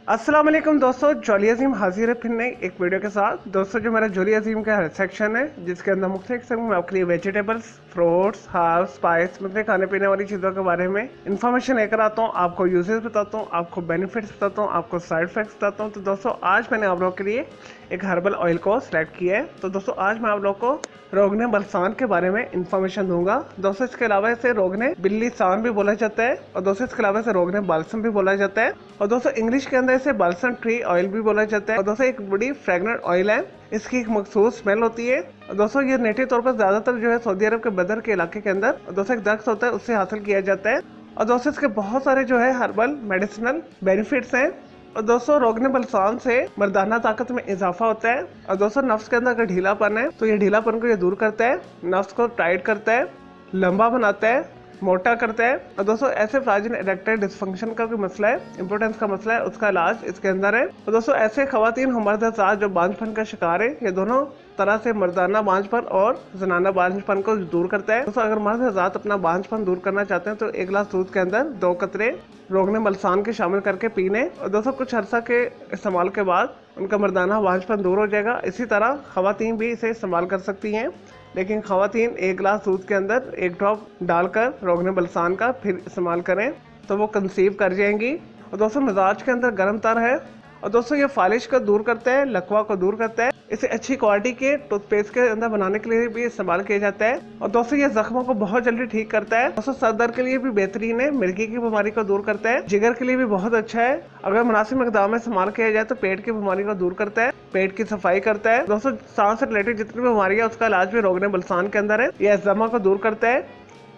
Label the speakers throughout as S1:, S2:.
S1: अस्सलाम वालेकुम दोस्तों, जॉली अजीम हाजिर है फिर नई एक वीडियो के साथ। दोस्तों जो मेरा जॉली अजीम का हर सेक्शन है जिसके अंदर मुख्तलिफ किस्म में आपके लिए वेजिटेबल्स, फ्रूट्स, हर्ब्स, स्पाइस मतलब खाने पीने वाली चीज़ों के बारे में इन्फॉर्मेशन लेकर आता हूँ। आपको यूजेस बताता हूँ, आपको बेनिफिट्स बताता हूँ, आपको साइड इफेक्ट्स बताता हूँ। तो दोस्तों आज मैंने आप लोगों के लिए एक हर्बल ऑयल को सिलेक्ट किया है। तो दोस्तों आज मैं आप लोगों को रोगने बलसान के बारे में इन्फॉर्मेशन दूंगा। दोस्तों इसके अलावा इसे रोगने बिल्ली सान भी बोला जाता है और दोस्तों इसके अलावा इसे रोगने बालसम भी बोला जाता है और दोस्तों इंग्लिश के अंदर इसे बालसम ट्री ऑयल भी बोला जाता है और दोस्तों एक बड़ी फ्रेगनेंट ऑयल है। इसकी एक मखसूस स्मेल होती है और दोस्तों ये नेटिव तौर पर ज्यादातर जो है सऊदी अरब के बदर के इलाके के अंदर दोस्तों एक दरख्त होता है उससे हासिल किया जाता है और दोस्तों इसके बहुत सारे जो है हर्बल मेडिसिनल बेनिफिट्स हैं। और दोस्तों रोगने बलसान से मर्दाना ताकत में इजाफा होता है और दोस्तों नफ्स के अंदर अगर ढीलापन है तो ये ढीलापन को ये दूर करता है, नफ्स को टाइट करता है, लंबा बनाता है, मोटा करता है और दोस्तों ऐसे फ्राजिल इरेक्टाइल डिसफंक्शन का कोई मसला है, इंपोर्टेंस का मसला है, उसका इलाज इसके अंदर है। और दोस्तों ऐसे खवातीन मर्द हज़रात जो बांझपन का शिकार है ये दोनों तरह से मर्दाना बांझपन और जनाना बांझपन को दूर करता है। दोस्तों अगर मर्द हज़रात अपना बांझपन दूर करना चाहते हैं तो एक गिलास दूध के अंदर 2 कतरे रोगने बलसान के शामिल करके पीने और दोस्तों कुछ अरसा के इस्तेमाल के बाद उनका मर्दाना बांझपन दूर हो जाएगा। इसी तरह खवातीन भी इसे इस्तेमाल कर सकती हैं, लेकिन खवातीन 1 गिलास दूध के अंदर 1 ड्रॉप डालकर रोगने बलसान का फिर इस्तेमाल करें तो वो कंसीव कर जाएंगी। और दोस्तों मिजाज के अंदर गर्म तर है और दोस्तों ये फालिश को दूर करता है, लकवा को दूर करता है। इसे अच्छी क्वालिटी के टूथपेस्ट के अंदर बनाने के लिए भी इस्तेमाल किया जाता है और दोस्तों ये जख्मों को बहुत जल्दी ठीक करता है। दोस्तों सर दर्द के लिए भी बेहतरीन है, मिर्गी की बीमारी को दूर करता है, जिगर के लिए भी बहुत अच्छा है। अगर मुनासिब मकदार में इस्तेमाल किया जाए तो पेट की बीमारी को दूर करता है, पेट की सफाई करता है। दोस्तों सांस से रिलेटेड जितनी भी बीमारी है उसका इलाज भी रोगने बलसान के अंदर है। यह अस्थमा को दूर करता है,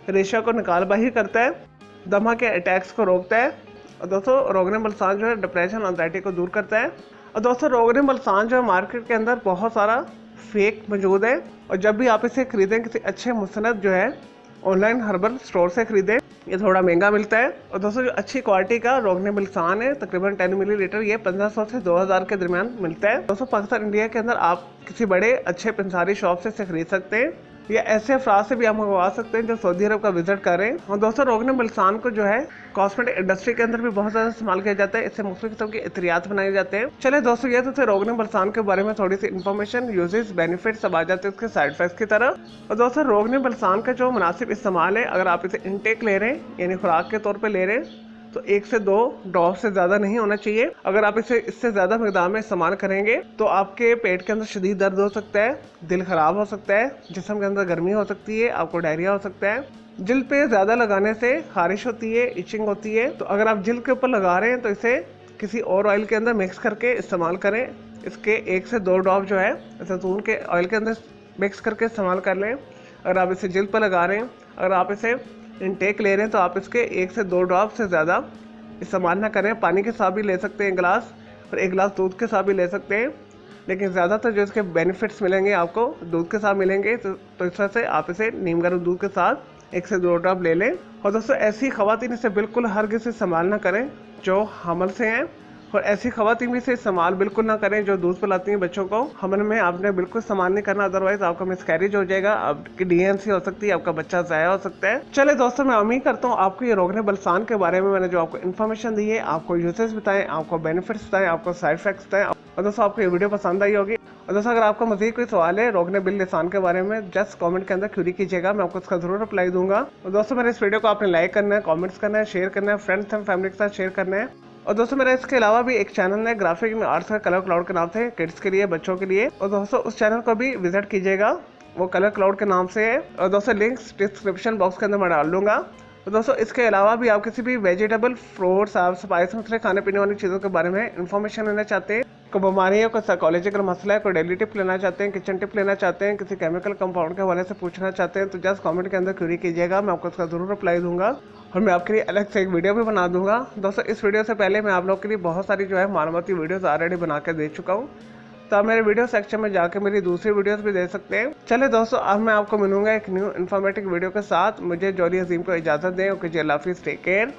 S1: रेशा को निकालबाही करता है, दमा के अटैक्स को रोकता है और दोस्तों रोगने बलसान जो है डिप्रेशन एंजाइटी को दूर करता है। और दोस्तों रोगने बलसान जो है मार्केट के अंदर बहुत सारा फेक मौजूद है और जब भी आप इसे खरीदें किसी अच्छे मुसनद जो है ऑनलाइन हर्बल स्टोर से खरीदें, ये थोड़ा महंगा मिलता है। और दोस्तों जो अच्छी क्वालिटी का रोगने बलसान है तकरीबन 10 मिलीलीटर ये 1500 से 2000 के दरमियान मिलता है। दोस्तों पाकिस्तान इंडिया के अंदर आप किसी बड़े अच्छे पंसारी शॉप से इसे खरीद सकते हैं या ऐसे अफराद से भी आप मंगवा सकते हैं जो सऊदी अरब का विजिट करें। और दोस्तों रोगने बलसान को जो है कॉस्मेटिक इंडस्ट्री के अंदर भी बहुत ज़्यादा इस्तेमाल किया जाता है, इससे मुख्तलिफ किस्म के इत्रियात बनाए जाते हैं। चले दोस्तों ये तो थे रोगने बलसान के बारे में थोड़ी सी इन्फॉर्मेशन, यूजेस, बेनिफिट्स सब आ जाते हैं उसके साइड इफेक्ट्स की तरह। और दोस्तों रोगने बलसान का जो मुनासिब इस्तेमाल है, अगर आप इसे इनटेक ले रहे हैं यानी खुराक के तौर पर ले रहे हैं तो 1 से 2 ड्रॉप से ज़्यादा नहीं होना चाहिए। अगर आप इसे इससे ज़्यादा मकदार में इस्तेमाल करेंगे तो आपके पेट के अंदर शदीद दर्द हो सकता है, दिल ख़राब हो सकता है, जिस्म के अंदर गर्मी हो सकती है, आपको डायरिया हो सकता है, जिल्द पे ज़्यादा लगाने से खारिश होती है, इचिंग होती है। तो अगर आप जिल्द के ऊपर लगा रहे हैं तो इसे किसी और ऑयल के अंदर मिक्स करके इस्तेमाल करें। इसके 1 से 2 ड्रॉप जो है जैतून के ऑयल के अंदर मिक्स करके इस्तेमाल कर लें। अगर आप इसे जिल्द पर लगा रहे हैं, अगर आप इसे इनटेक ले रहे हैं तो आप इसके 1 से 2 ड्रॉप से ज़्यादा इस्तेमाल ना करें। पानी के साथ भी ले सकते हैं 1 गिलास और 1 गिलास दूध के साथ भी ले सकते हैं, लेकिन ज़्यादातर जो इसके बेनिफिट्स मिलेंगे आपको दूध के साथ मिलेंगे। तो इस तरह से आप इसे नीम गर्म दूध के साथ 1 से 2 ड्रॉप ले लें। और दोस्तों ऐसी खवातीन इसे बिल्कुल हरगिज़ इस्तेमाल ना करें जो हमल से हैं और ऐसी खवातीन भी इसे इस्तेमाल बिल्कुल ना करें जो दूध पिलाती हैं बच्चों को। हमल में आपने बिल्कुल इस्तेमाल नहीं करना, अदरवाइज आपका मिसकैरेज हो जाएगा, आपकी डीएनसी हो सकती है, आपका बच्चा ज़ाया हो सकता है। चले दोस्तों मैं उम्मीद करता हूँ आपको ये रोगने बलसान के बारे में मैंने जो आपको इन्फॉर्मेशन दी है, आपको यूजेस बताएं, आपको बेनिफिट्स बताएं, आपको साइड इफेक्ट्स बताएं और दोस्तों आपको ये वीडियो पसंद आई होगी। और दोस्तों अगर आपका मज़ीद कोई सवाल है रोगने बलसान के बारे में जस्ट कमेंट के अंदर क्यूरी कीजिएगा, मैं आपको उसका जरूर रिप्लाई दूंगा। और दोस्तों मेरे इस वीडियो को आपने लाइक करना है, कमेंट्स करना है, शेयर करना है, फ्रेंड्स एंड फैमिली के साथ शेयर करना है। और दोस्तों मेरा इसके अलावा भी एक चैनल है ग्राफिक में आर्ट्स का कलर क्लाउड के नाम से, किड्स के लिए, बच्चों के लिए। और दोस्तों उस चैनल को भी विजिट कीजिएगा, वो कलर क्लाउड के नाम से है। और दोस्तों लिंक्स डिस्क्रिप्शन बॉक्स के अंदर मैं डाल दूंगा। तो दोस्तों इसके अलावा भी आप किसी भी वेजिटेबल, फ्रूट्स, स्पाइस मतलब खाने पीने वाली चीज़ों के बारे में इन्फॉर्मेशन लेना चाहते हैं, कोई बीमारी है, कोई साइकोलॉजिकल मसला है, कोई डेली टिप लेना चाहते हैं, किचन टिप लेना चाहते हैं, किसी केमिकल कंपाउंड के हवाले से पूछना चाहते हैं तो जस्ट कमेंट के अंदर क्यूरी कीजिएगा, मैं आपको उसका जरूर रिप्लाई दूंगा और मैं आपके लिए अलग से एक वीडियो भी बना दूंगा। दोस्तों इस वीडियो से पहले मैं आप लोग के लिए बहुत सारी जो है मालूमाती वीडियोस ऑलरेडी बना के दे चुका हूँ, तो आप मेरे वीडियो सेक्शन में जाकर मेरी दूसरी वीडियोस भी देख सकते हैं। चले दोस्तों अब मैं आपको मिलूंगा एक न्यू इन्फॉर्मेटिव वीडियो के साथ। मुझे जॉली अजीम को इजाज़त दें। ओके जी, अल्लाह हाफिज़, टेक केयर।